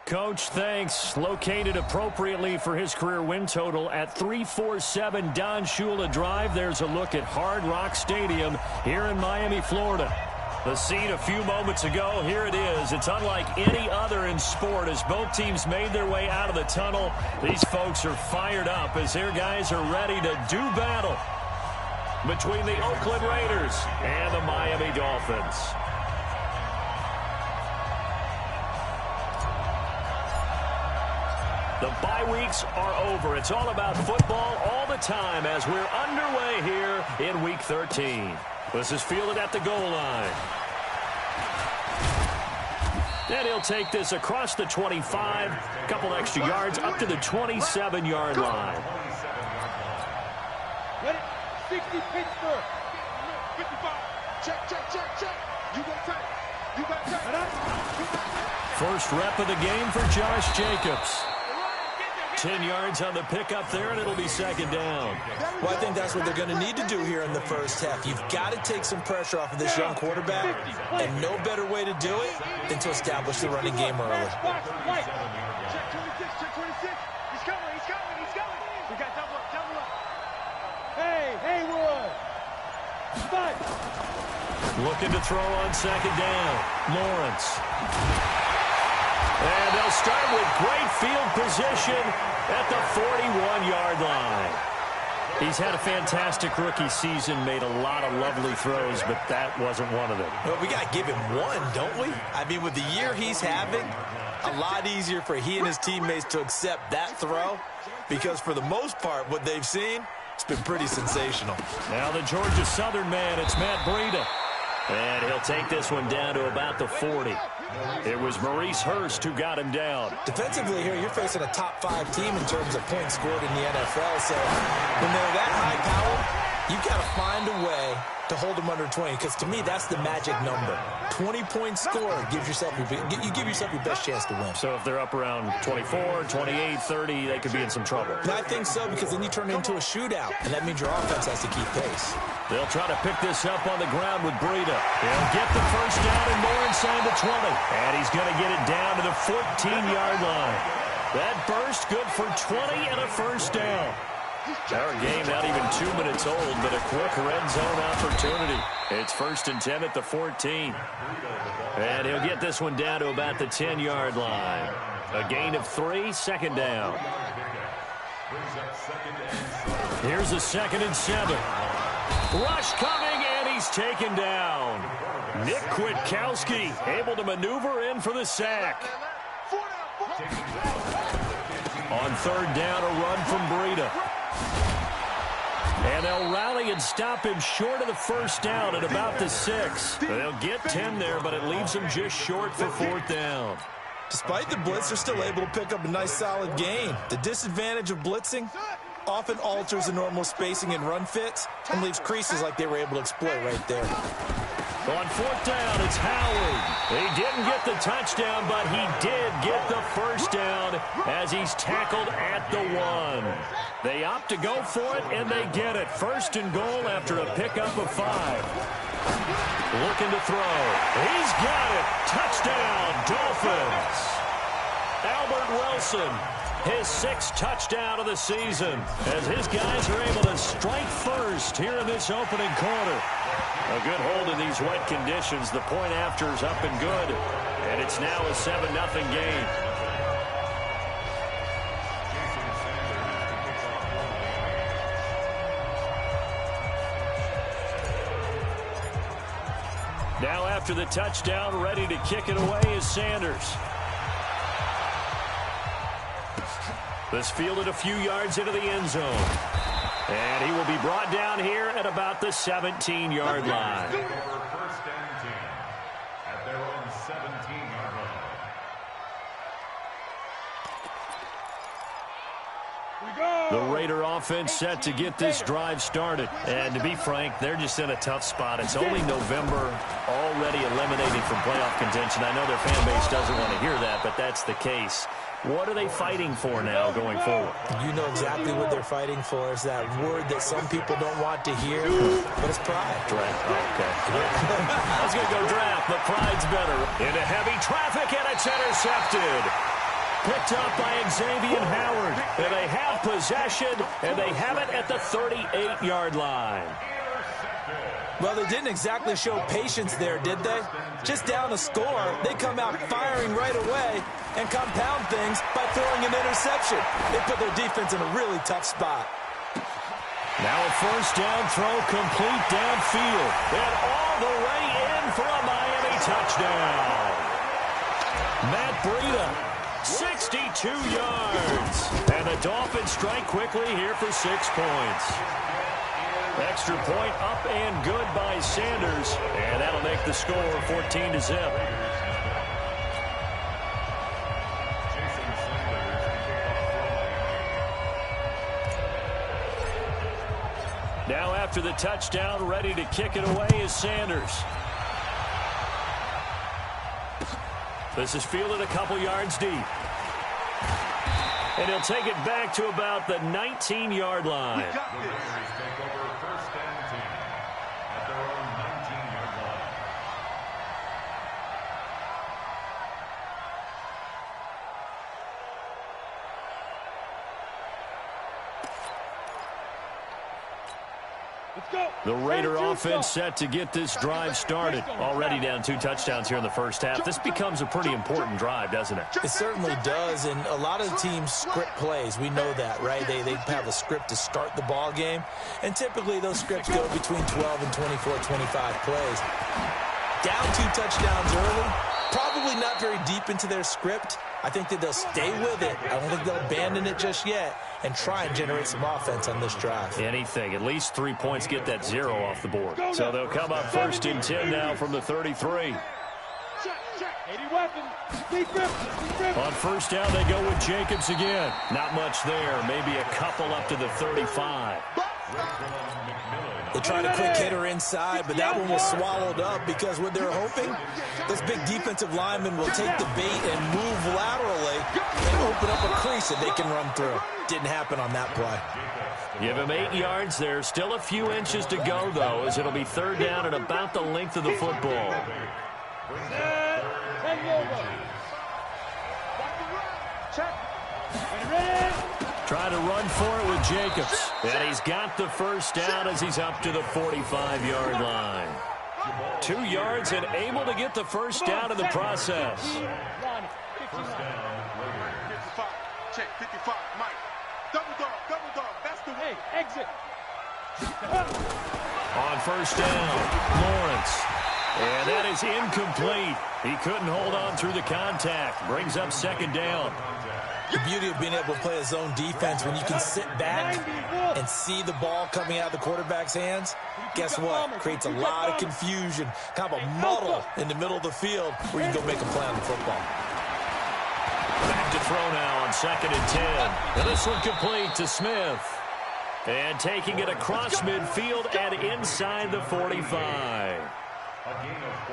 Coach, thanks. Located appropriately for his career win total at 347 Don Shula Drive. There's a look at Hard Rock Stadium here in Miami, Florida. The scene a few moments ago, here it is. It's unlike any other in sport as both teams made their way out of the tunnel. These folks are fired up as their guys are ready to do battle between the Oakland Raiders and the Miami Dolphins. The bye weeks are over. It's all about football all the time as we're underway here in Week 13. This is fielded at the goal line. And he'll take this across the 25, a couple extra yards up to the 27-yard line. Ready? 60 Pittsburgh. 55. Check. You got time. First rep of the game for Josh Jacobs. 10 yards on the pickup there, and it'll be second down. Well, I think that's what they're going to need to do here in the first half. You've got to take some pressure off of this young quarterback, and no better way to do it than to establish the running game early. Check 26. He's coming. We got double up. Hey, Haywood. Spot. Looking to throw on second down. Lawrence. And they'll start with great field position at the 41-yard line. He's had a fantastic rookie season, made a lot of lovely throws, but that wasn't one of them. Well, we got to give him one, don't we? I mean, with the year he's having, a lot easier for he and his teammates to accept that throw because for the most part, what they've seen, it's been pretty sensational. Now the Georgia Southern man, it's Matt Breida. And he'll take this one down to about the 40. It was Maurice Hurst who got him down. Defensively here, you're facing a top-5 team in terms of points scored in the NFL. So when they're that high-powered, you've got to find a way to hold them under 20. Because to me, that's the magic number. 20-point score gives yourself you give yourself your best chance to win. So if they're up around 24, 28, 30, they could be in some trouble. And I think so because then you turn it into a shootout. And that means your offense has to keep pace. They'll try to pick this up on the ground with Breida. He'll get the first down and more inside the 20. And he's going to get it down to the 14-yard line. That burst good for 20 and a first down. Our game not even 2 minutes old, but a quick red zone opportunity. It's 1st and 10 at the 14. And he'll get this one down to about the 10-yard line. A gain of 3, second down. Here's a 2nd and 7. Rush coming, and he's taken down. Nick Kwiatkowski able to maneuver in for the sack. On 3rd down, a run from Breida. And they'll rally and stop him short of the first down at about the 6. They'll get 10 there, but it leaves him just short for 4th down. Despite the blitz, they're still able to pick up a nice solid gain. The disadvantage of blitzing often alters the normal spacing and run fits and leaves creases like they were able to exploit right there. On 4th down, it's Howard. He didn't get the touchdown, but he did get the first down as he's tackled at the 1. They opt to go for it, and they get it. 1st and goal after a pickup of 5. Looking to throw. He's got it. Touchdown, Dolphins. Albert Wilson, his 6th touchdown of the season, as his guys are able to strike first here in this opening quarter. A good hold in these wet conditions. The point after is up and good, and it's now a 7-0 game. Now after the touchdown, ready to kick it away is Sanders. This fielded a few yards into the end zone. And he will be brought down here at about the 17-yard line. 1st and 10 at their own 17-yard line. The Raider offense set to get this drive started. And to be frank, they're just in a tough spot. It's only November, already eliminated from playoff contention. I know their fan base doesn't want to hear that, but that's the case. What are they fighting for now going forward? You know exactly what they're fighting for. Is that word that some people don't want to hear, but it's pride. Draft. Oh, okay. I was going to go draft, but pride's better. Into heavy traffic, and it's intercepted. picked up by Xavier Howard. And they have possession, and they have it at the 38-yard line. Well, they didn't exactly show patience there, did they? Just down a score, they come out firing right away and compound things by throwing an interception. They put their defense in a really tough spot. Now a first down throw complete downfield. And all the way in for a Miami touchdown. Matt Breida, 62 yards. And the Dolphins strike quickly here for 6 points. Extra point up and good by Sanders. And that'll make the score 14-0. Now after the touchdown, ready to kick it away is Sanders. This is fielded a couple yards deep. And he'll take it back to about the 19-yard line. The Raider offense set to get this drive started. Already down 2 touchdowns here in the first half. This becomes a pretty important drive, doesn't it? It certainly does, and a lot of the teams script plays. We know that, right? They have a script to start the ball game, and typically those scripts go between 12 and 24, 25 plays. Down 2 touchdowns early, probably not very deep into their script. I think that they'll stay with it. I don't think they'll abandon it just yet and try and generate some offense on this drive. Anything. At least 3 points get that 0 off the board. So they'll come up first and 10 now from the 33. On first down, they go with Jacobs again. Not much there. Maybe a couple up to the 35. They tried a quick hitter inside, but that one was swallowed up because what they're hoping, those big defensive linemen will take the bait and move laterally and open up a crease that they can run through. Didn't happen on that play. Give him 8 yards there. Still a few inches to go, though, as it'll be third down at about the length of the football. Try to run for it with Jacobs. And he's got the first down as he's up to the 45-yard line. 2 yards and able to get the first down in the process. Check, 55, Mike. Double dog, that's the way. Exit. On first down, Lawrence. And that is incomplete. He couldn't hold on through the contact. Brings up second down. The beauty of being able to play a zone defense when you can sit back and see the ball coming out of the quarterback's hands, guess what? Creates a lot of confusion, kind of a muddle in the middle of the field where you can go make a play on the football. Back to throw now on second and 10. And this one complete to Smith. And taking it across midfield and inside the 45.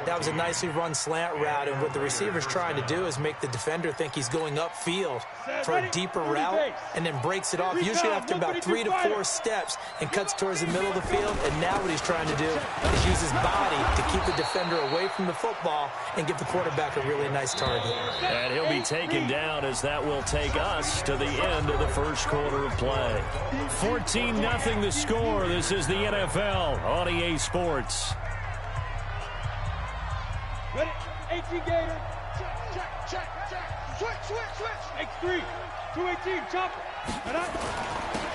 That was a nicely run slant route, and what the receiver's trying to do is make the defender think he's going upfield for a deeper route and then breaks it off, usually after about 3 to 4 steps, and cuts towards the middle of the field. And now what he's trying to do is use his body to keep the defender away from the football and give the quarterback a really nice target. And he'll be taken down as that will take us to the end of the first quarter of play. 14-0 the score. This is the NFL on EA Sports. Ready? 18 Gator. Check. Switch. X3. 218, chopper.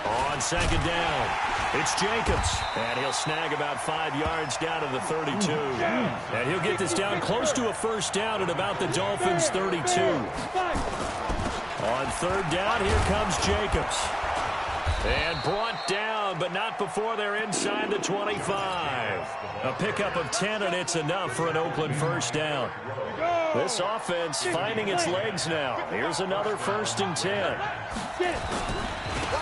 On second down, it's Jacobs. And he'll snag about 5 yards down to the 32. And he'll get this down close to a first down at about the Dolphins' 32. On third down, here comes Jacobs. And brought down, but not before they're inside the 25. A pickup of 10, and it's enough for an Oakland first down. This offense finding its legs now. Here's another first and 10.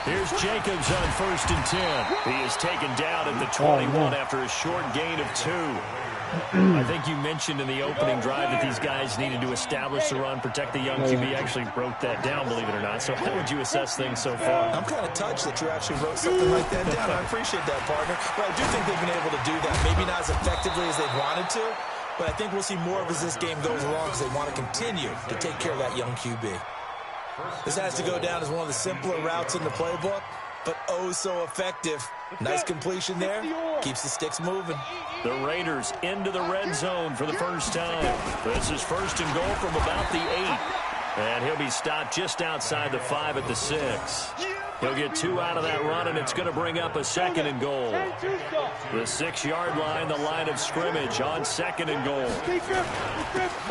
Here's Jacobs on first and 10. He is taken down at the 21 after a short gain of 2. I think you mentioned in the opening drive that these guys needed to establish the run, protect the young QB. Actually wrote that down, believe it or not. So how would you assess things so far? I'm kind of touched that you actually wrote something like that down. I appreciate that, partner. But I do think they've been able to do that. Maybe not as effectively as they wanted to, but I think we'll see more of as this game goes along because they want to continue to take care of that young QB. This has to go down as one of the simpler routes in the playbook, but oh so effective. Nice completion there. Keeps the sticks moving. The Raiders into the red zone for the first time. This is first and goal from about the 8. And he'll be stopped just outside the 5 at the 6. He'll get 2 out of that run, and it's going to bring up a second and goal. The 6-yard line, the line of scrimmage on second and goal.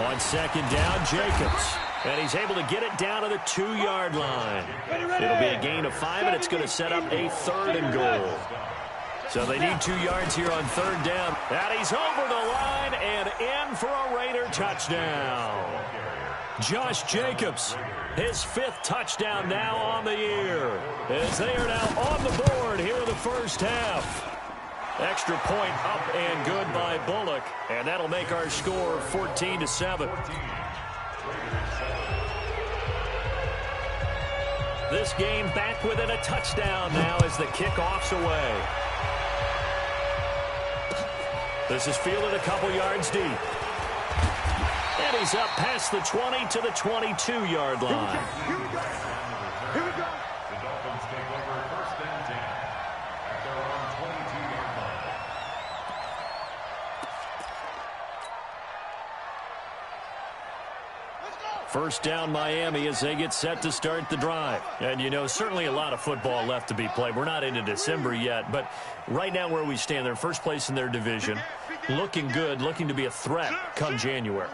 On second down, Jacobs. And he's able to get it down to the 2-yard line. It'll be a gain of 5, and it's going to set up a third and goal. So they need 2 yards here on third down. And he's over the line and in for a Raider touchdown. Josh Jacobs, his 5th touchdown now on the year, as they are now on the board here in the first half. Extra point up and good by Bullock, and that'll make our score 14-7. This game back within a touchdown now as the kickoff's away. This is fielded a couple yards deep. And he's up past the 20 to the 22-yard line. Here we go. The Dolphins take over first and 10 at their own 22-yard line. First down Miami as they get set to start the drive. And, you know, certainly a lot of football left to be played. We're not into December yet, but right now where we stand, they're first place in their division. Looking good, looking to be a threat come January.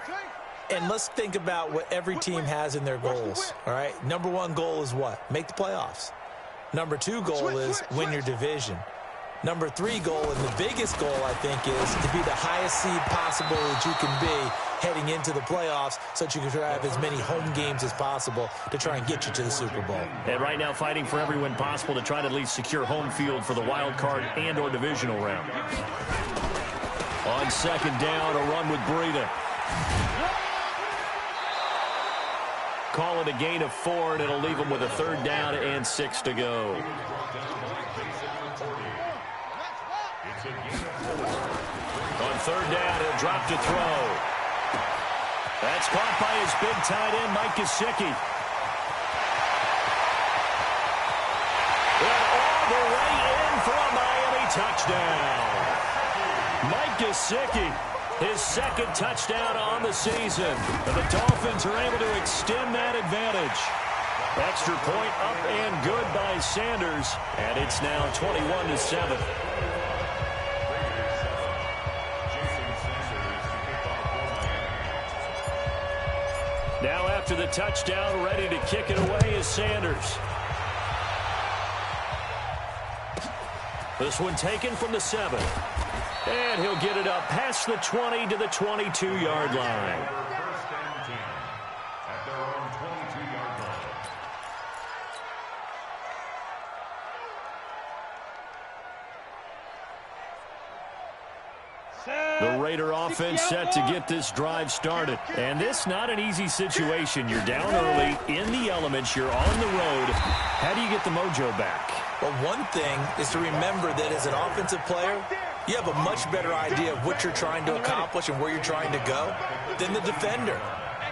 And let's think about what every team has in their goals, all right? Number 1 goal is what? Make the playoffs. Number 2 goal is win your division. Number 3 goal, and the biggest goal, I think, is to be the highest seed possible that you can be heading into the playoffs so that you can have as many home games as possible to try and get you to the Super Bowl. And right now fighting for every win possible to try to at least secure home field for the wild card and or divisional round. On second down, a run with Breida. Call it a gain of 4, and it'll leave them with a third down and 6 to go. On third down, he'll drop to throw. That's caught by his big tight end, Mike Gesicki. And all the way in for a Miami touchdown. Mike Gesicki, his 2nd touchdown on the season. And the Dolphins are able to extend that advantage. Extra point up and good by Sanders. And it's now 21-7. Now after the touchdown, ready to kick it away is Sanders. This one taken from the 7. And he'll get it up past the 20 to the 22-yard line. First and 10 at their own 22-yard line. The Raider offense set to get this drive started. And this not an easy situation. You're down early, in the elements, you're on the road. How do you get the mojo back? Well, one thing is to remember that as an offensive player, you have a much better idea of what you're trying to accomplish and where you're trying to go than the defender.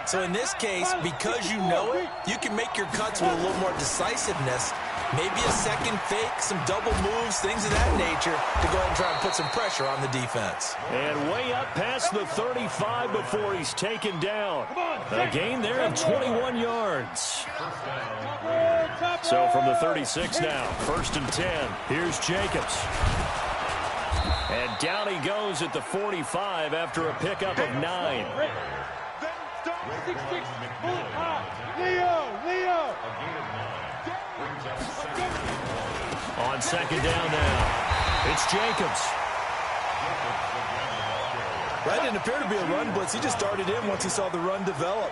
So in this case, because you know it, you can make your cuts with a little more decisiveness, maybe a second fake, some double moves, things of that nature, to go ahead and try and put some pressure on the defense. And way up past the 35 before he's taken down. A gain there of 21 yards. So from the 36 now, first and 10. Here's Jacobs. And down he goes at the 45 after a pickup of 9. Leo! On second down now, it's Jacobs. That didn't appear to be a run blitz. He just darted in once he saw the run develop.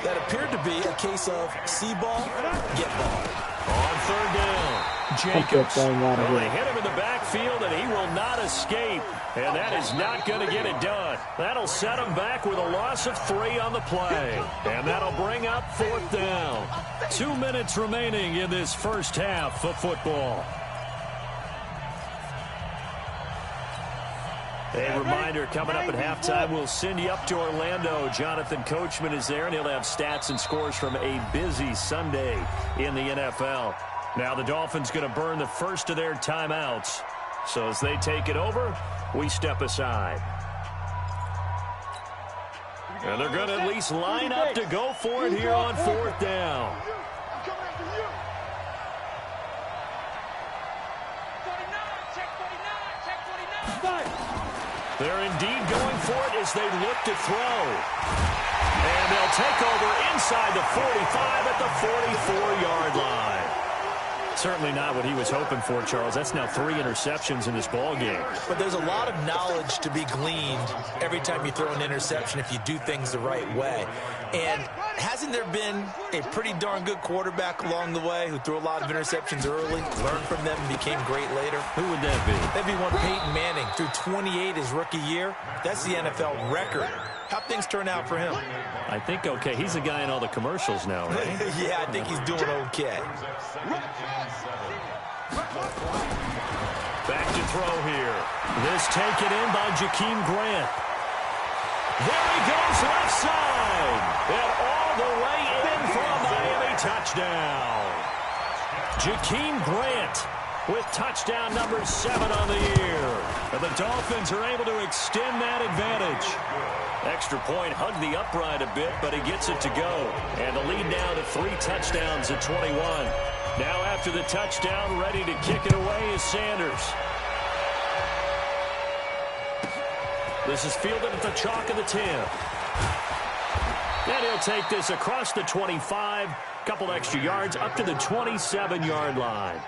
That appeared to be a case of see ball, get ball. On third down, Jacobs. Well, they hit him in the backfield, and he will not escape. And that is not going to get it done. That'll set him back with a loss of 3 on the play. And that'll bring up fourth down. 2 minutes remaining in this first half of football. A reminder, coming up at halftime, we'll send you up to Orlando. Jonathan Coachman is there, and he'll have stats and scores from a busy Sunday in the NFL. Now the Dolphins going to burn the first of their timeouts. So as they take it over, we step aside. And they're going to at least line up to go for it here on 4th down. They're indeed going for it as they look to throw. And they'll take over inside the 45 at the 44-yard line. Certainly not what he was hoping for, Charles. That's now 3 interceptions in this ball game. But there's a lot of knowledge to be gleaned every time you throw an interception if you do things the right way. And hasn't there been a pretty darn good quarterback along the way who threw a lot of interceptions early, learned from them, and became great later? Who would that be? That'd be one Peyton Manning. Threw 28 his rookie year. That's the NFL record. How'd things turn out for him? I think okay. He's a guy in all the commercials now, right? Yeah, I think he's doing okay. Back to throw here. This taken in by Jakeem Grant. There he goes left side. And all the way in for a Miami touchdown. Jakeem Grant with touchdown number 7 on the year. And the Dolphins are able to extend that advantage. Extra point hugged the upright a bit, but he gets it to go. And the lead now to 3 touchdowns at 21. Now after the touchdown, ready to kick it away is Sanders. This is fielded at the chalk of the 10. And he'll take this across the 25, couple extra yards up to the 27-yard line.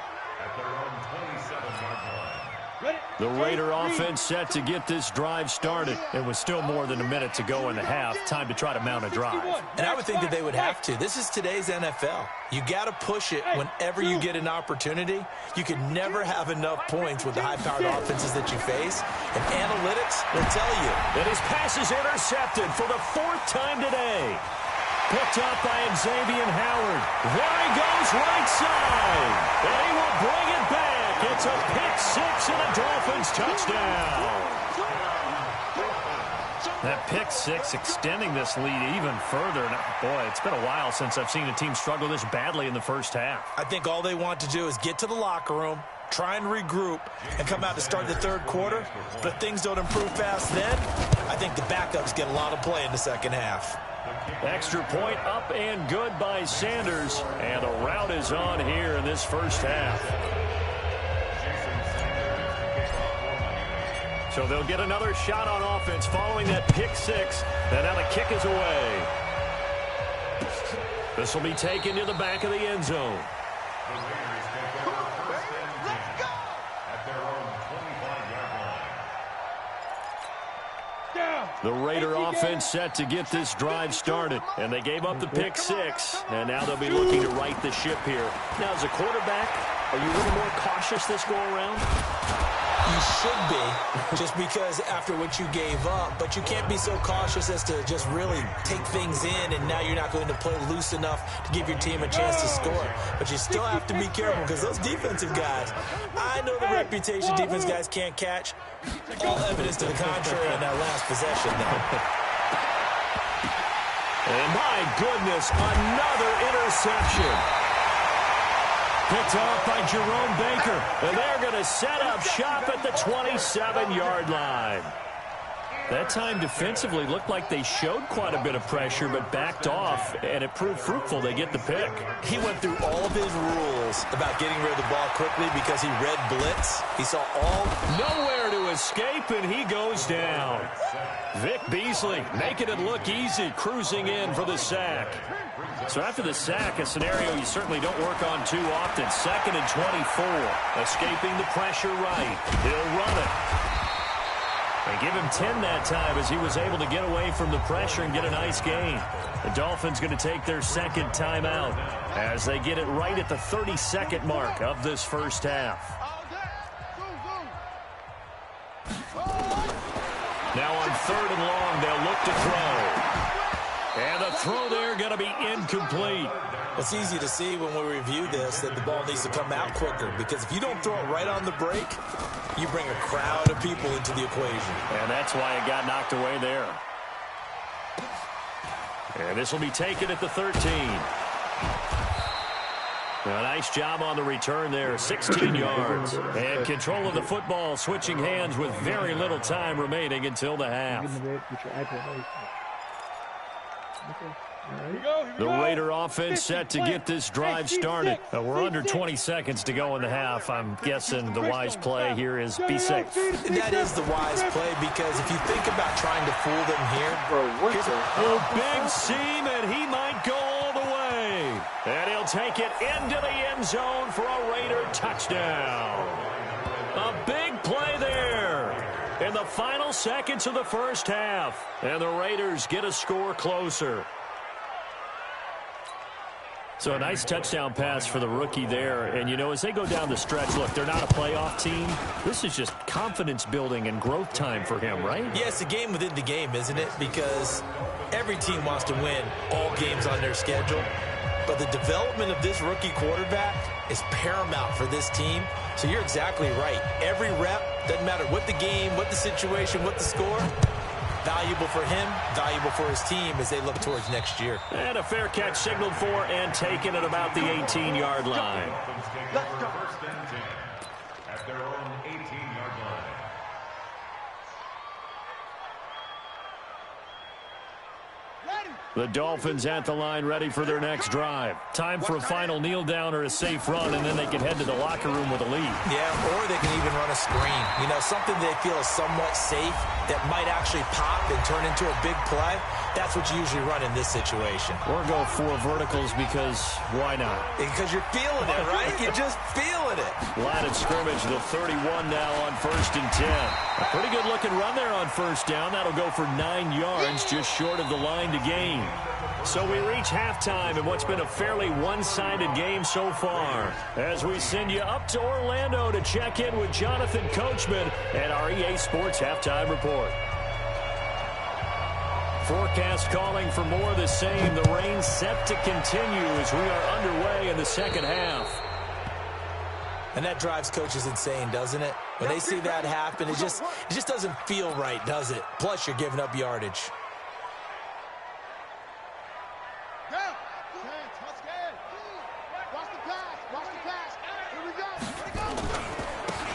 The Raider offense set to get this drive started. It was still more than a minute to go in the half. Time to try to mount a drive. And I would think that they would have to. This is today's NFL. You got to push it whenever you get an opportunity. You can never have enough points with the high-powered offenses that you face. And analytics will tell you. And his pass is intercepted for the 4th time today. Picked up by Xavier Howard. There he goes right side. And he will bring it back. It's a pick 6 and a Dolphins touchdown. That pick 6 extending this lead even further. And boy, it's been a while since I've seen a team struggle this badly in the first half. I think all they want to do is get to the locker room, try and regroup, and come out to start the 3rd quarter. But if things don't improve fast then, I think the backups get a lot of play in the second half. Extra point up and good by Sanders. And the route is on here in this first half. So they'll get another shot on offense following that pick 6. And now the kick is away. This will be taken to the back of the end zone. The Raider offense set to get this drive started. And they gave up the pick 6. And now they'll be looking to right the ship here. Now, as a quarterback, are you a little more cautious this go around? You should be, just because after what you gave up. But you can't be so cautious as to just really take things in, and now you're not going to play loose enough to give your team a chance to score. But you still have to be careful, because those defensive guys, I know the reputation defense guys can't catch. All evidence to the contrary on that last possession, though. And my goodness, another interception. Picked off by Jerome Baker. And they're going to set up shop at the 27-yard line. That time defensively looked like they showed quite a bit of pressure but backed off, and it proved fruitful. They get the pick. He went through all of his rules about getting rid of the ball quickly because he read blitz. He saw all. Nowhere to escape, and he goes down. Vic Beasley making it look easy, cruising in for the sack. So after the sack, a scenario you certainly don't work on too often. 2nd and 24. Escaping the pressure right. He'll run it. They give him 10 that time as he was able to get away from the pressure and get a nice gain. The Dolphins going to take their 2nd timeout as they get it right at the 32nd mark of this first half. Now on 3rd and long, they'll look to throw. And the throw there going to be incomplete. It's easy to see when we review this that the ball needs to come out quicker, because if you don't throw it right on the break, you bring a crowd of people into the equation. And that's why it got knocked away there. And this will be taken at the 13. A nice job on the return there, 16 yards. And control of the football, switching hands with very little time remaining until the half. The Raider offense set to get this drive started. We're under 20 seconds to go in the half. I'm guessing the wise play here is be safe. That is the wise play, because if you think about trying to fool them here, a big seam, and he might go all the way. And he'll take it into the end zone for a Raider touchdown. A big play there in the final seconds of the first half. And the Raiders get a score closer. So a nice touchdown pass for the rookie there. And, you know, as they go down the stretch, look, they're not a playoff team. This is just confidence building and growth time for him, right? Yeah, it's a game within the game, isn't it? Because every team wants to win all games on their schedule. But the development of this rookie quarterback is paramount for this team. So you're exactly right. Every rep, doesn't matter what the game, what the situation, what the score, valuable for him, valuable for his team as they look towards next year. And a fair catch signaled for and taken at about the 18-yard line. Let's go. First and 10 at their own 18-yard line. The Dolphins at the line, ready for their next drive. Time for a final kneel down or a safe run, and then they can head to the locker room with a lead. Yeah, or they can even run a screen. You know, something they feel is somewhat safe that might actually pop and turn into a big play. That's what you usually run in this situation. Or go for verticals, because why not? Because you're feeling it, right? You're just feeling it. Line of scrimmage, the 31 now on 1st and 10. A pretty good looking run there on first down. That'll go for 9 yards, just short of the line to gain. So we reach halftime in what's been a fairly one-sided game so far, as we send you up to Orlando to check in with Jonathan Coachman and our EA Sports Halftime Report. Forecast calling for more of the same. The rain set to continue as we are underway in the second half. And that drives coaches insane, doesn't it? When they see that happen, it just doesn't feel right, does it? Plus, you're giving up yardage.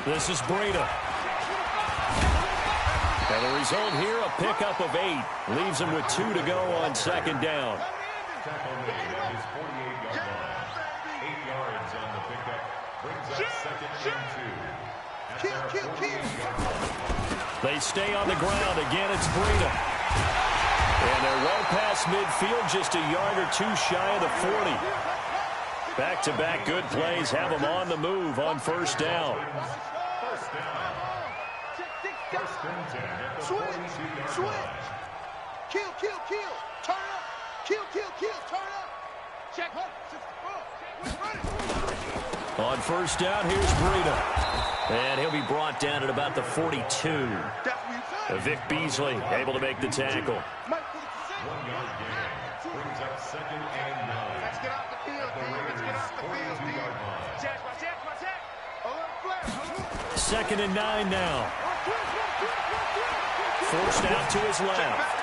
This is Breda. And the result here, a pickup of 8. Leaves him with 2 to go on second down. Tackle made at his 48-yard line. 8 yards on the pickup. Brings up second and 2. At their 48-yard line. They stay on the ground. Again, it's Breda. And they're well past midfield, just a yard or 2 shy of the 40. Back-to-back good plays have them on the move on first down. First and 10 at the 42-yard line. Kill. Turn up. Kill. Turn up. Check. On first down, here's Breda. And he'll be brought down at about the 42. Vic Beasley able to make the tackle. 1 yard gain. Brings up second and 9. Let's get off the field, The D. Let's get off the field, D. 42-yard line. Check. Second and 9 now. Forced out to his left.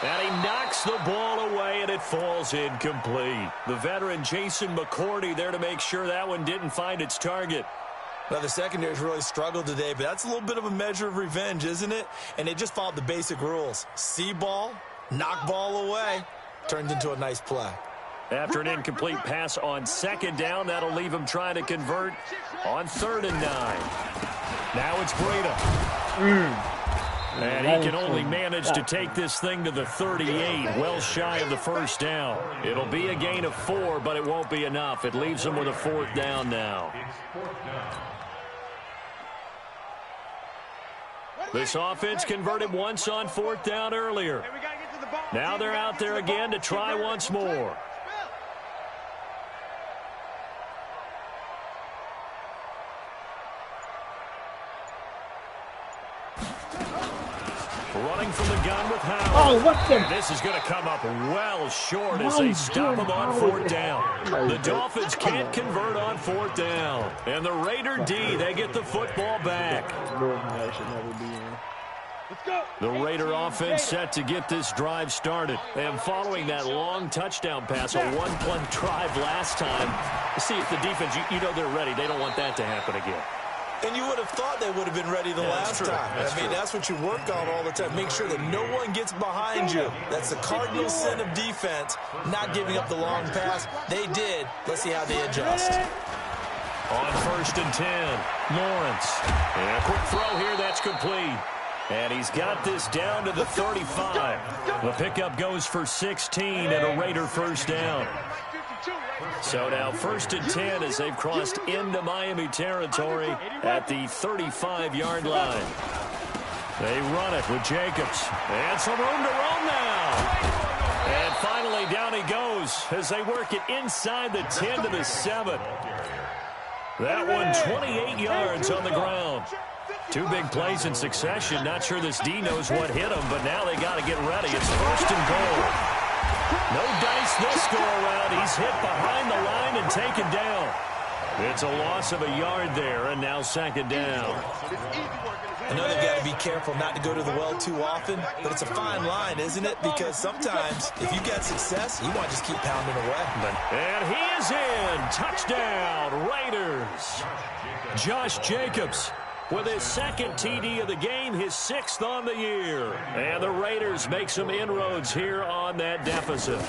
And he knocks the ball away, and it falls incomplete. The veteran Jason McCourty there to make sure that one didn't find its target. Now, the secondary's really struggled today, but that's a little bit of a measure of revenge, isn't it? And they just followed the basic rules. See ball, knock ball away, turned into a nice play. After an incomplete pass on second down, that'll leave him trying to convert on 3rd and 9. Now it's Breda. And he can only manage to take this thing to the 38, well shy of the first down. It'll be a gain of 4, but it won't be enough. It leaves him with a 4th down now. It's 4th down. This offense converted once on 4th down earlier. Now they're out there again to try once more. Running from the gun with Howard. Oh, what the? And this is going to come up well short as they stop him on fourth down. The Dolphins can't convert on fourth down. And the Raider D, they get the football back. The Raider offense set to get this drive started. And following that long touchdown pass, a one-play drive last time, see if the defense, you know they're ready. They don't want that to happen again. And you would have thought they would have been ready the last time. That's what you work on all the time. Make sure that no one gets behind you. That's the cardinal sin of defense, not giving up the long pass. They did. Let's see how they adjust. On 1st and 10, Lawrence. And a quick throw here, that's complete. And he's got this down to the 35. The pickup goes for 16 and a Raider first down. So now 1st and 10 as they've crossed into Miami territory at the 35-yard line. They run it with Jacobs. And some room to roam now. And finally down he goes as they work it inside the 10 to the 7. That one 28 yards on the ground. Two big plays in succession. Not sure this D knows what hit him, but now they got to get ready. It's 1st and goal. No dice this go-around. He's hit behind the line and taken down. It's a loss of a yard there, and now 2nd down. I know they've got to be careful not to go to the well too often, but it's a fine line, isn't it? Because sometimes, if you get success, you want to just keep pounding away. And he is in. Touchdown, Raiders. Josh Jacobs with his 2nd TD of the game, his 6th on the year. And the Raiders make some inroads here on that deficit.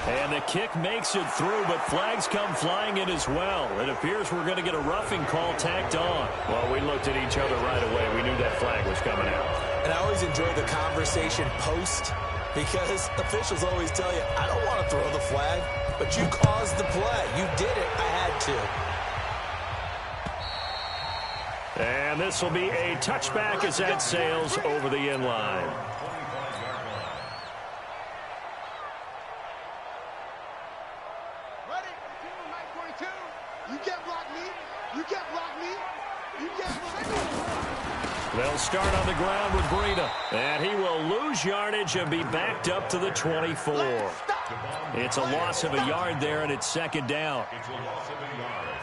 And the kick makes it through, but flags come flying in as well. It appears we're going to get a roughing call tacked on. Well, we looked at each other right away. We knew that flag was coming out. And I always enjoy the conversation post, because officials always tell you, I don't want to throw the flag, but you caused the play. You did it. I had to. And this will be a touchback as that sails over the end line. Ready? 42. You can't block me. You can't block me. You can't block me. They'll start on the ground with Breida. And he will lose yardage and be backed up to the 24. It's a loss of a yard there, and it's 2nd down.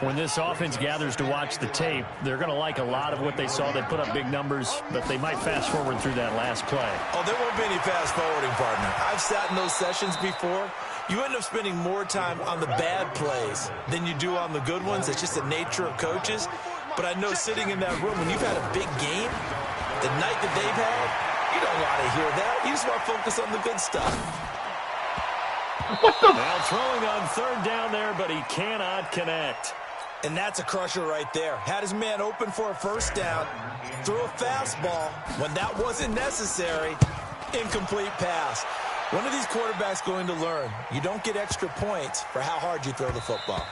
When this offense gathers to watch the tape, they're going to like a lot of what they saw. They put up big numbers, but they might fast forward through that last play. Oh, there won't be any fast forwarding, partner. I've sat in those sessions before. You end up spending more time on the bad plays than you do on the good ones. It's just the nature of coaches. But I know sitting in that room, when you've had a big game, the night that they've had, you don't want to hear that. You just want to focus on the good stuff. Now throwing on 3rd down there, but he cannot connect. And that's a crusher right there. Had his man open for a 1st down, threw a fastball when that wasn't necessary, incomplete pass. When are these quarterbacks going to learn? You don't get extra points for how hard you throw the football.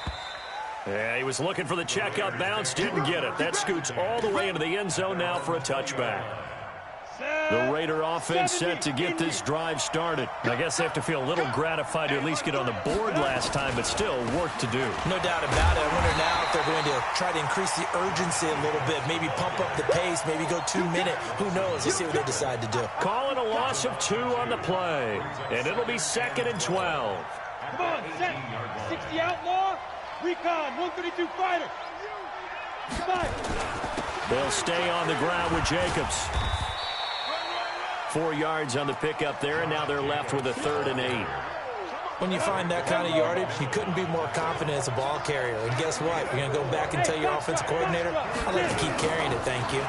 Yeah, he was looking for the check-up bounce, didn't get it. That scoots all the way into the end zone now for a touchback. The Raider offense set to get this drive started. I guess they have to feel a little gratified to at least get on the board last time, but still work to do. No doubt about it. I wonder now if they're going to try to increase the urgency a little bit, maybe pump up the pace, maybe go 2 minute. Who knows? Let's see what they decide to do. Calling a loss of 2 on the play, and it'll be 2nd and 12. Come on, set. 60 outlaw. Recon, 132 fighter. Come on. They'll stay on the ground with Jacobs. 4 yards on the pickup there, and now they're left with a 3rd and 8. When you find that kind of yardage, you couldn't be more confident as a ball carrier. And guess what? You're going to go back and tell your offensive coordinator, I'd like to keep carrying it, thank you.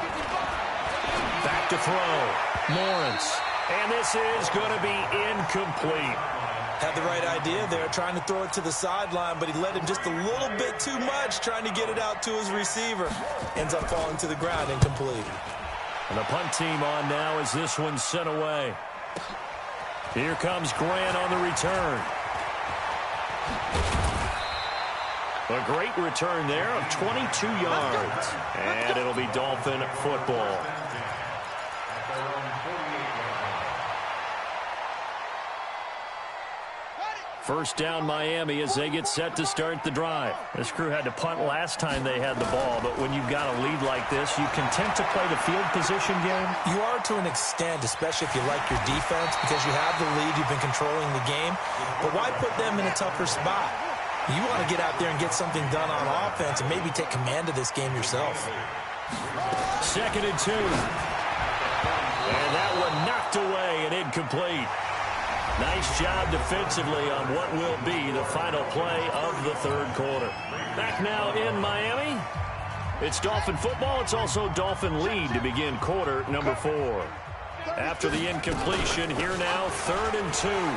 Back to throw. Lawrence. And this is going to be incomplete. Had the right idea there, trying to throw it to the sideline, but he led him just a little bit too much, trying to get it out to his receiver. Ends up falling to the ground, incomplete. And the punt team on now as this one's sent away. Here comes Grant on the return. A great return there of 22 yards. And it'll be Dolphin football. First down Miami as they get set to start the drive. This crew had to punt last time they had the ball, but when you've got a lead like this, you content to play the field position game? You are to an extent, especially if you like your defense, because you have the lead, you've been controlling the game. But why put them in a tougher spot? You want to get out there and get something done on offense and maybe take command of this game yourself. 2nd and 2. And that one knocked away and incomplete. Nice job defensively on what will be the final play of the third quarter. Back now in Miami. It's Dolphin football. It's also Dolphin lead to begin quarter number 4. After the incompletion, here now, 3rd and 2. And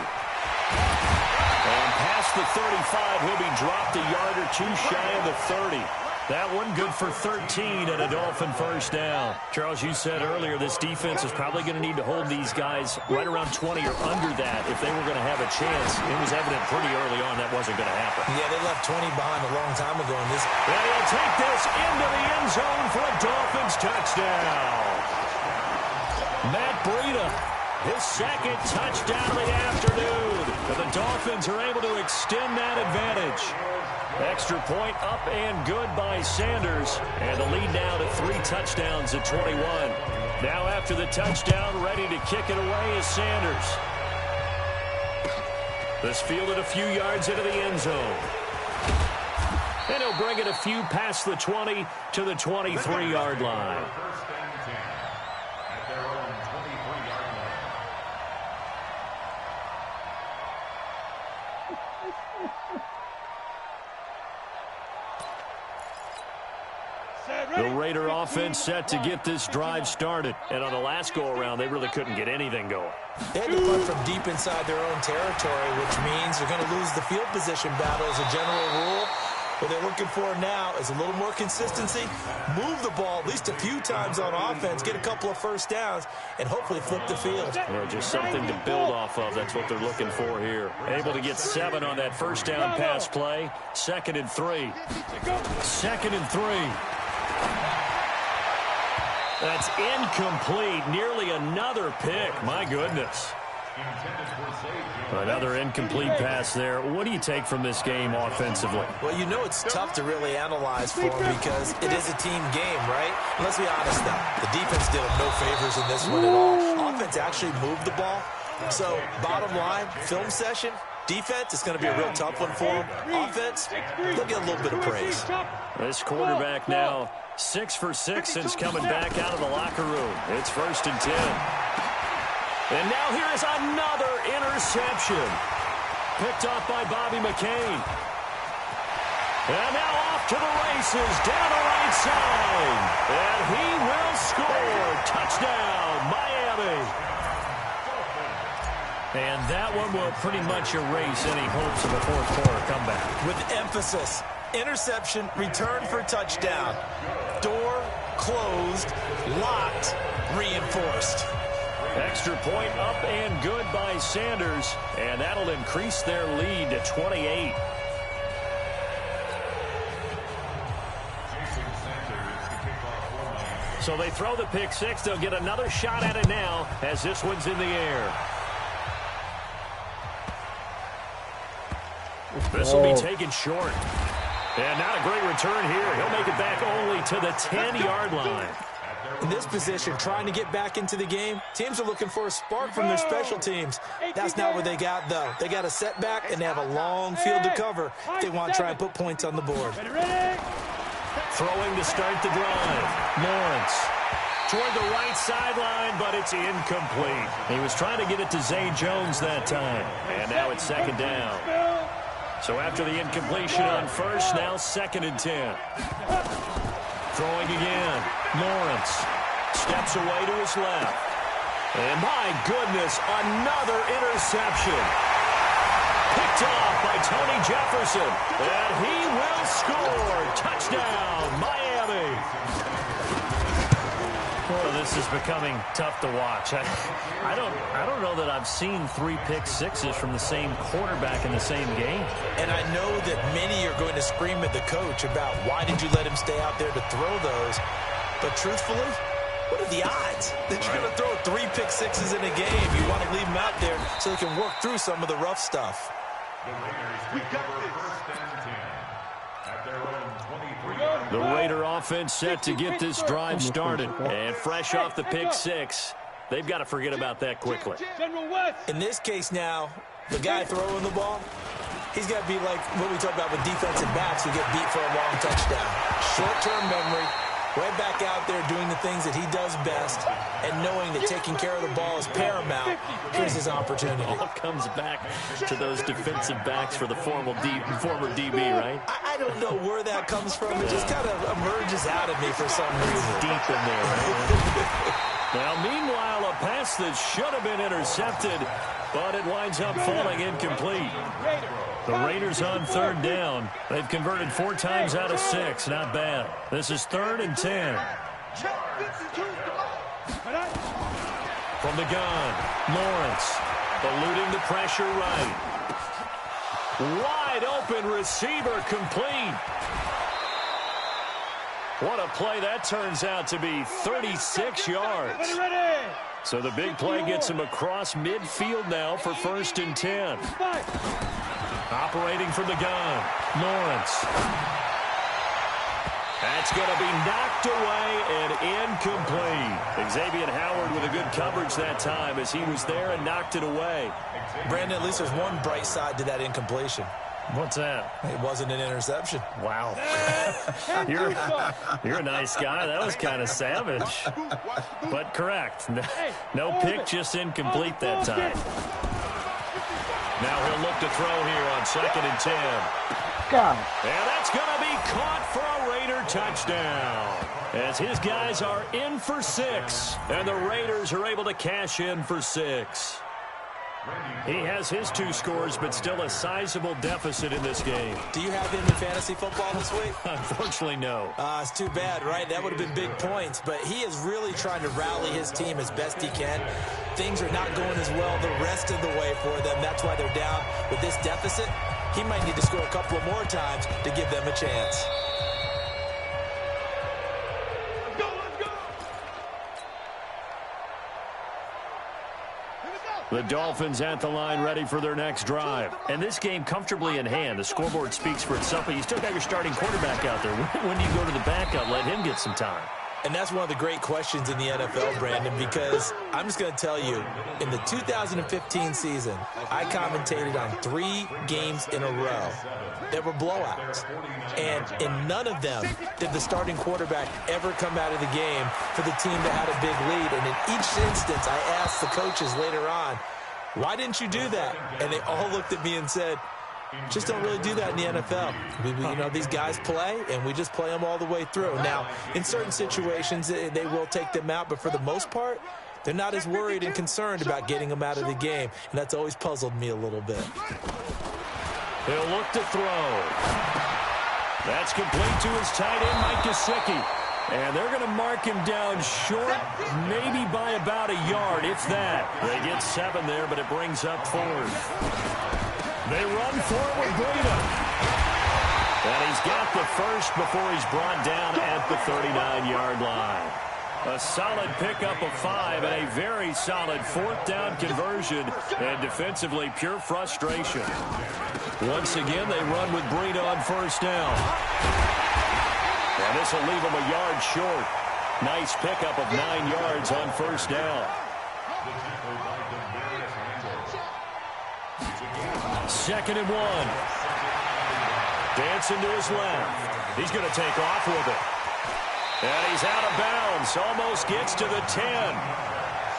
past the 35, he'll be dropped a yard or two shy of the 30. That one good for 13 and a Dolphin first down. Charles, you said earlier this defense is probably going to need to hold these guys right around 20 or under that if they were going to have a chance. It was evident pretty early on that wasn't going to happen. Yeah, they left 20 behind a long time ago in this. And he'll take this into the end zone for a Dolphins touchdown. Matt Breida, his 2nd touchdown of the afternoon. And the Dolphins are able to extend that advantage. Extra point up and good by Sanders. And the lead now to 3 touchdowns at 21. Now after the touchdown, ready to kick it away is Sanders. This fielded a few yards into the end zone. And he'll bring it a few past the 20 to the 23-yard line. The Raider offense set to get this drive started. And on the last go-around, they really couldn't get anything going. They had to punt from deep inside their own territory, which means they're going to lose the field position battle as a general rule. What they're looking for now is a little more consistency, move the ball at least a few times on offense, get a couple of first downs, and hopefully flip the field. Well, just something to build off of. That's what they're looking for here. Able to get 7 on that first down pass play. 2nd and 3. 2nd and 3. That's incomplete. Nearly another pick. My goodness. Another incomplete pass there. What do you take from this game offensively? Well, you know it's tough to really analyze for them because it is a team game, right? And let's be honest, though. The defense did them no favors in this one at all. Offense actually moved the ball. So, bottom line, film session, defense, it's going to be a real tough one for them. Offense, they'll get a little bit of praise. This quarterback now 6 for 6 since coming back out of the locker room. It's 1st and 10. And now here is another interception. Picked off by Bobby McCain. And now off to the races down the right side. And he will score. Touchdown, Miami. And that one will pretty much erase any hopes of a fourth quarter comeback. With emphasis, interception, return for touchdown. Door closed, locked, reinforced. Extra point up and good by Sanders. And that'll increase their lead to 28. So they throw the pick 6. They'll get another shot at it now as this one's in the air. This will be taken short. And not a great return here. He'll make it back only to the 10-yard line. In this position, trying to get back into the game, teams are looking for a spark from their special teams. That's not what they got, though. They got a setback, and they have a long field to cover if they want to try and put points on the board. Throwing to start the drive. Lawrence toward the right sideline, but it's incomplete. He was trying to get it to Zay Jones that time. And now it's 2nd down. So after the incompletion on first, now 2nd and 10. Throwing again. Lawrence steps away to his left. And my goodness, another interception. Picked off by Tony Jefferson. And he will score. Touchdown, Miami. Well, this is becoming tough to watch. I don't know that I've seen 3 pick sixes from the same quarterback in the same game. And I know that many are going to scream at the coach about why did you let him stay out there to throw those. But truthfully, what are the odds that you're going to throw 3 pick sixes in a game? You want to leave them out there so they can work through some of the rough stuff. We got this. The Raider offense set to get this drive started. And fresh off the pick six, they've got to forget about that quickly. In this case now, the guy throwing the ball, he's got to be like what we talk about with defensive backs who get beat for a long touchdown. Short-term memory, right back out there doing the things that he does best, and knowing that taking care of the ball is paramount. Here's his opportunity. All comes back to those defensive backs for the former DB, right? I don't know where that comes from. It just kind of emerges out of me for some reason. Deep in there, right? Now, meanwhile, a pass that should have been intercepted, but it winds up falling incomplete. The Raiders on third down. They've converted 4 times out of 6. Not bad. This is 3rd and 10. From the gun, Lawrence eluding the pressure right. Wide open receiver complete. What a play that turns out to be, 36 yards. So the big play gets him across midfield now for 1st and 10. Operating from the gun, Lawrence. That's going to be knocked away and incomplete. Xavier Howard with a good coverage that time as he was there and knocked it away. Brandon, at least there's one bright side to that incompletion. What's that? It wasn't an interception. Wow. You're a nice guy. That was kind of savage. But correct. No pick, just incomplete that time. Now he'll look to throw here on 2nd and 10. And that's going to be caught for a Raider touchdown. As his guys are in for 6. And the Raiders are able to cash in for 6. He has his 2 scores, but still a sizable deficit in this game. Do you have him in fantasy football this week? Unfortunately, no. It's too bad, right? That would have been big points. But he is really trying to rally his team as best he can. Things are not going as well the rest of the way for them. That's why they're down with this deficit. He might need to score a couple of more times to give them a chance. The Dolphins at the line ready for their next drive. And this game comfortably in hand. The scoreboard speaks for itself, but you still got your starting quarterback out there. When do you go to the backup, let him get some time? And that's one of the great questions in the NFL, Brandon, because I'm just going to tell you, in the 2015 season, I commentated on 3 games in a row that were blowouts. And in none of them did the starting quarterback ever come out of the game for the team that had a big lead. And in each instance, I asked the coaches later on, why didn't you do that? And they all looked at me and said, just don't really do that in the NFL. You know, these guys play, and we just play them all the way through. Now, in certain situations, they will take them out, but for the most part, they're not as worried and concerned about getting them out of the game, and that's always puzzled me a little bit. He'll look to throw. That's complete to his tight end, Mike Gesicki. And they're going to mark him down short, maybe by about a yard, if that. They get 7 there, but it brings up 4th. They run forward, Breida. And he's got the first before he's brought down at the 39-yard line. A solid pickup of 5 and a very solid 4th down conversion, and defensively pure frustration. Once again, they run with Breida on 1st down. And this will leave him a yard short. Nice pickup of 9 yards on 1st down. 2nd and 1. Dancing to his left. He's going to take off with it. And he's out of bounds. Almost gets to the 10.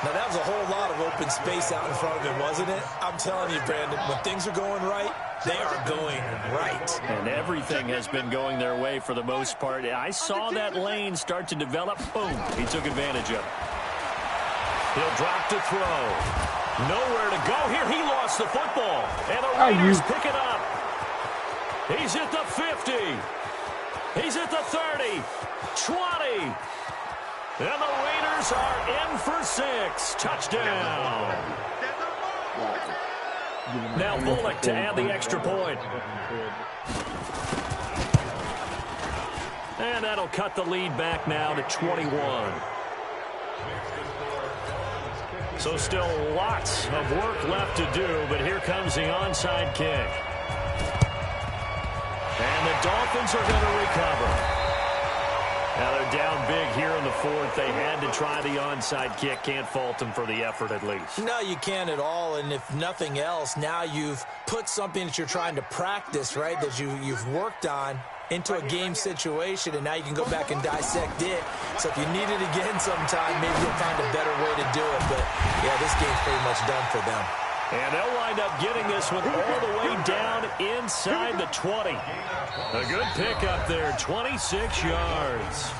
Now, that was a whole lot of open space out in front of him, wasn't it? I'm telling you, Brandon, when things are going right, they are going right. And everything has been going their way for the most part. I saw that lane start to develop. Boom. He took advantage of it. He'll drop to throw. Nowhere to go here. He lost the football. And the Raiders pick it up. He's at the 50. He's at the 30. 20. And the Raiders are in for 6. Touchdown. Now Bullock to add the extra point. And that'll cut the lead back now to 21. So still lots of work left to do, but here comes the onside kick. Dolphins are going to recover. Now they're down big here in the fourth. They had to try the onside kick. Can't fault them for the effort at least. No, you can't at all. And if nothing else, now you've put something that you're trying to practice, right, that you've worked on into a game situation, and now you can go back and dissect it. So if you need it again sometime, maybe you'll find a better way to do it. But, yeah, this game's pretty much done for them. And they'll wind up getting this one all the way down inside the 20. A good pickup there, 26 yards.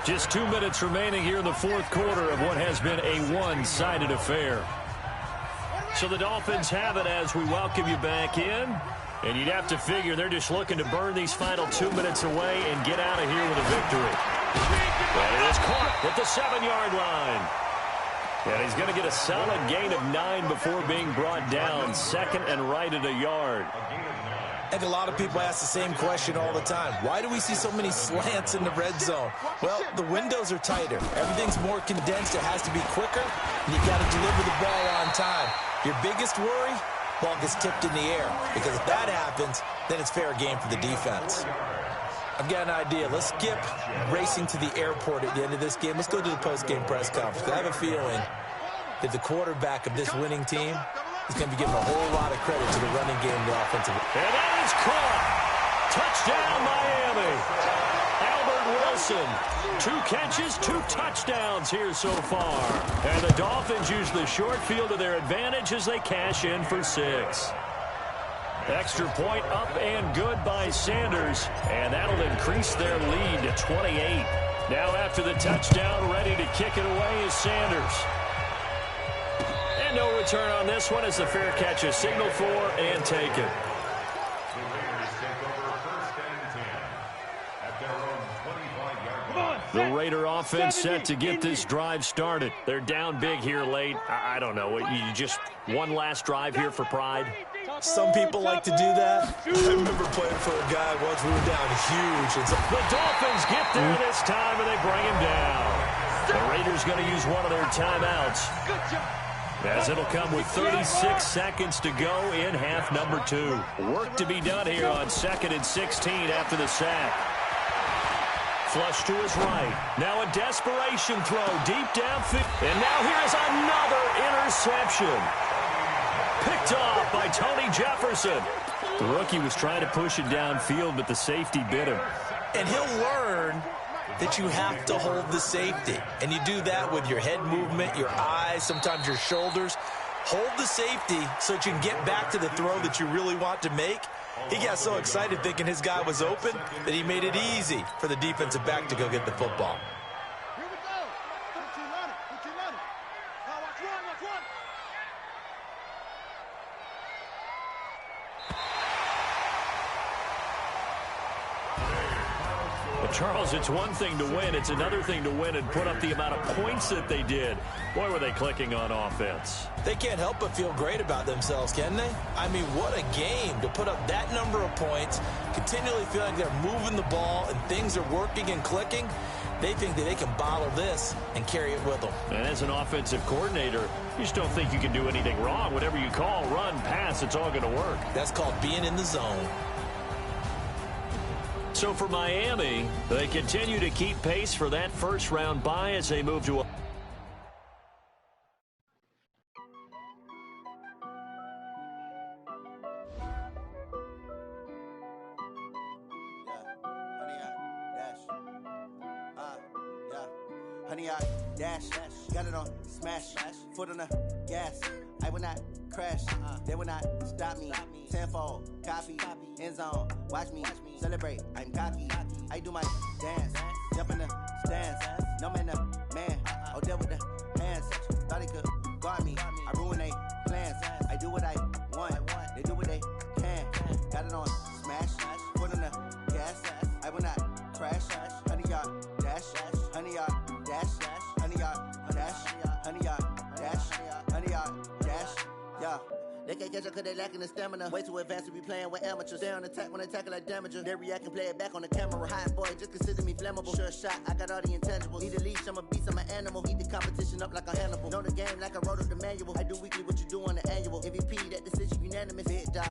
Just 2 minutes remaining here in the fourth quarter of what has been a one-sided affair. So the Dolphins have it as we welcome you back in. And you'd have to figure they're just looking to burn these final 2 minutes away and get out of here with a victory. And it is caught at the 7-yard line. And he's going to get a solid gain of 9 before being brought down. Second and right at a yard. I think a lot of people ask the same question all the time. Why do we see so many slants in the red zone? Well, the windows are tighter. Everything's more condensed. It has to be quicker, and you've got to deliver the ball on time. Your biggest worry? Ball gets tipped in the air, because if that happens, then it's fair game for the defense. I've got an idea. Let's skip racing to the airport at the end of this game. Let's go to the post-game press conference. I have a feeling that the quarterback of this winning team is going to be given a whole lot of credit to the running game and the offensive. And that is caught. Touchdown, Miami. Albert Wilson. 2 catches, 2 touchdowns here so far. And the Dolphins use the short field to their advantage as they cash in for 6. Extra point up and good by Sanders, and that'll increase their lead to 28. Now after the touchdown, ready to kick it away is Sanders. And no return on this one as the fair catch is signaled for and taken. The Raider offense set to get this drive started. They're down big here late. I don't know. You just one last drive here for pride? Some people like to do that. I remember playing for a guy once we were down huge. And the Dolphins get there this time, and they bring him down. The Raiders going to use one of their timeouts, as it'll come with 36 seconds to go in half number 2. Work to be done here on 2nd and 16 after the sack. Flush to his right. Now a desperation throw deep downfield. And now here's another interception. Picked off by Tony Jefferson. The rookie was trying to push it downfield, but the safety bit him. And he'll learn that you have to hold the safety. And you do that with your head movement, your eyes, sometimes your shoulders. Hold the safety so that you can get back to the throw that you really want to make. He got so excited thinking his guy was open that he made it easy for the defensive back to go get the football. Here we go. Put your running. Put your running. Now watch one. Watch one. Well, Charles, it's one thing to win. It's another thing to win and put up the amount of points that they did. Boy, were they clicking on offense. They can't help but feel great about themselves, can they? I mean, what a game to put up that number of points, continually feel like they're moving the ball and things are working and clicking. They think that they can bottle this and carry it with them. And as an offensive coordinator, you just don't think you can do anything wrong. Whatever you call, run, pass, it's all going to work. That's called being in the zone. So for Miami, they continue to keep pace for that first-round bye as they move to a... Honey, I dash, got it on smash, foot on the gas. I will not crash, they will not stop me. Tenfold, copy, end zone, watch me celebrate. I'm cocky, I do my dance, jump in the stands. No man, man, oh there with the hands. Thought he could guard me, I ruin they plans. I do what I want, they do what they can. Got it on smash, foot on the gas. I will not crash, honey, y'all dash, honey, y'all dash, honey, y'all dash, honey, y'all dash, honey, y'all dash, yeah. They can't catch up cause they lacking the stamina. Way too advanced to be playing with amateurs. Stay on attack when they tackle like damager. They react and play it back on the camera. Hot boy, just consider me flammable. Sure shot, I got all the intangibles. Need a leash, I'm a beast, I'm an animal. Eat the competition up like a Hannibal. Know the game like I wrote up the manual. I do weekly what you do on the annual. MVP, that decision unanimous. Big dog,